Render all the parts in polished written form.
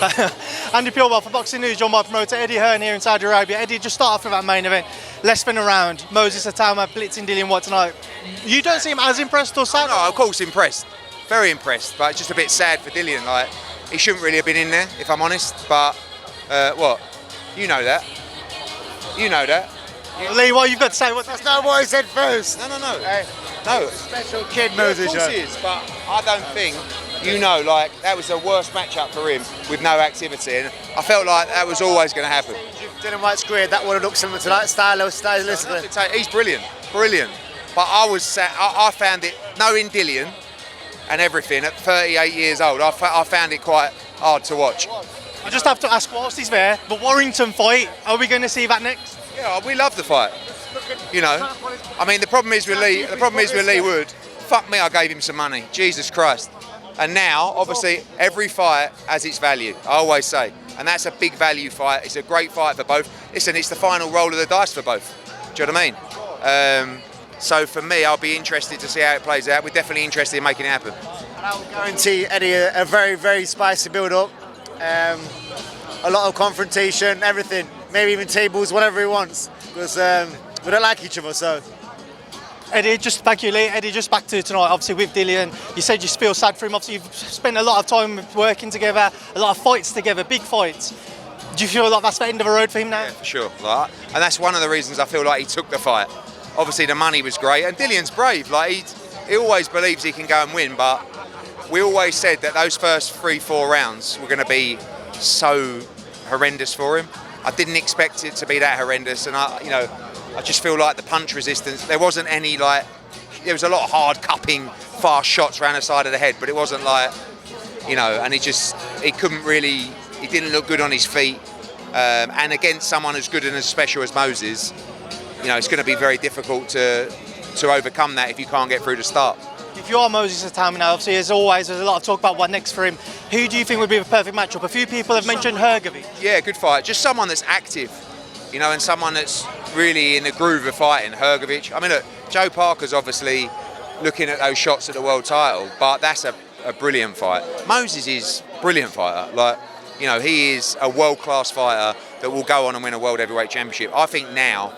Andi Purewal for Boxing News, joined by promoter Eddie Hearn here in Saudi Arabia. Eddie, just start off with that main event. Less than a round. Moses Itauma blitzing Dillian Whyte tonight. You don't seem as impressed or sad? No, of course impressed. Very impressed, but it's just a bit sad for Dillian. Like, he shouldn't really have been in there, if I'm honest. But what? You know that. You know that. Lee, what you've got to say? That's not what I said first. No. Hey, No. special kid, Yeah, Moses. of course he is, but I don't think, like, that was the worst matchup for him with no activity, and I felt like that was always going to happen. Dillian Whyte's career, that would have looked similar to that stylistically. He's brilliant. But I found it, knowing Dillian and everything, at 38 years old, I found it quite hard to watch. I just have to ask, whilst he's there, the Warrington fight, are we going to see that next? Yeah, we love the fight. You know, I mean, the problem is with Lee Wood. Fuck me, I gave him some money. Jesus Christ. And now, obviously, every fight has its value. I always say, and that's a big value fight. It's a great fight for both. Listen, it's the final roll of the dice for both. Do you know what I mean? So for me, I'll be interested to see how it plays out. We're definitely interested in making it happen. And I will guarantee Eddie a very, very spicy build-up. A lot of confrontation, everything. Maybe even tables, whatever he wants. Because we don't like each other, so. Eddie, thank you, Lee. Eddie, just back to tonight, obviously with Dillian. You said you feel sad for him. Obviously, you've spent a lot of time working together, a lot of fights together, big fights. Do you feel like that's the end of the road for him now? Yeah, for sure. Like, and that's one of the reasons I feel like he took the fight. Obviously, the money was great, and Dillian's brave. Like, he always believes he can go and win, but we always said that those first 3-4 rounds were going to be so horrendous for him. I didn't expect it to be that horrendous, and I just feel like the punch resistance, there wasn't any, like, there was a lot of hard cupping, fast shots around the side of the head, but it wasn't like, and he couldn't really, he didn't look good on his feet, and against someone as good and as special as Moses, it's going to be very difficult to overcome that if you can't get through the start. If you are Moses Itauma now, obviously as always, there's a lot of talk about what next for him. Who do you think would be the perfect matchup? A few people have mentioned Hrgovic. Yeah, good fight. Just someone that's active, and someone that's really in the groove of fighting. Hrgovic. I mean, look, Joe Parker's obviously looking at those shots at the world title, but that's a brilliant fight. Moses is a brilliant fighter. Like, he is a world-class fighter that will go on and win a world heavyweight championship. I think now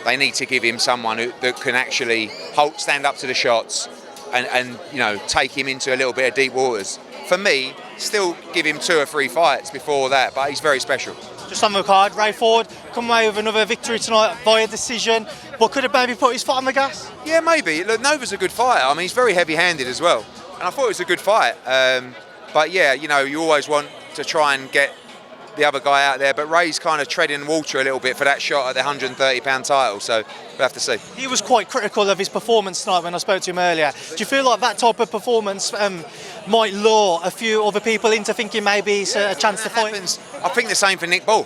they need to give him someone that can actually stand up to the shots and take him into a little bit of deep waters. For me, still give him 2 or 3 fights before that, but he's very special. Just on the card, Ray Ford come away with another victory tonight via decision, but could have maybe put his foot on the gas? Yeah, maybe. Look, Nova's a good fighter. I mean, he's very heavy-handed as well, and I thought it was a good fight. But yeah, you always want to try and get the other guy out there, but Ray's kind of treading water a little bit for that shot at the 130-pound title, so we'll have to see. He was quite critical of his performance tonight when I spoke to him earlier. Do you feel like that type of performance might lure a few other people into thinking maybe it's a chance to fight? I think the same for Nick Ball.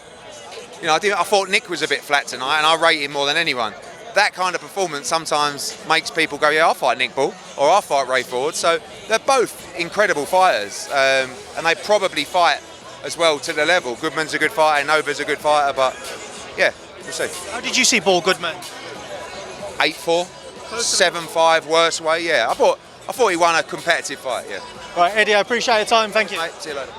I thought Nick was a bit flat tonight, and I rate him more than anyone. That kind of performance sometimes makes people go, yeah, I'll fight Nick Ball, or I'll fight Ray Ford. So they're both incredible fighters, and they probably fight as well to the level. Goodman's a good fighter, Nova's a good fighter, but yeah, we'll see. How did you see Ball Goodman? 8-4, 7-5, worst way, yeah. I thought he won a competitive fight, yeah. Right, Eddie, I appreciate your time, thank you. Mate, see you later.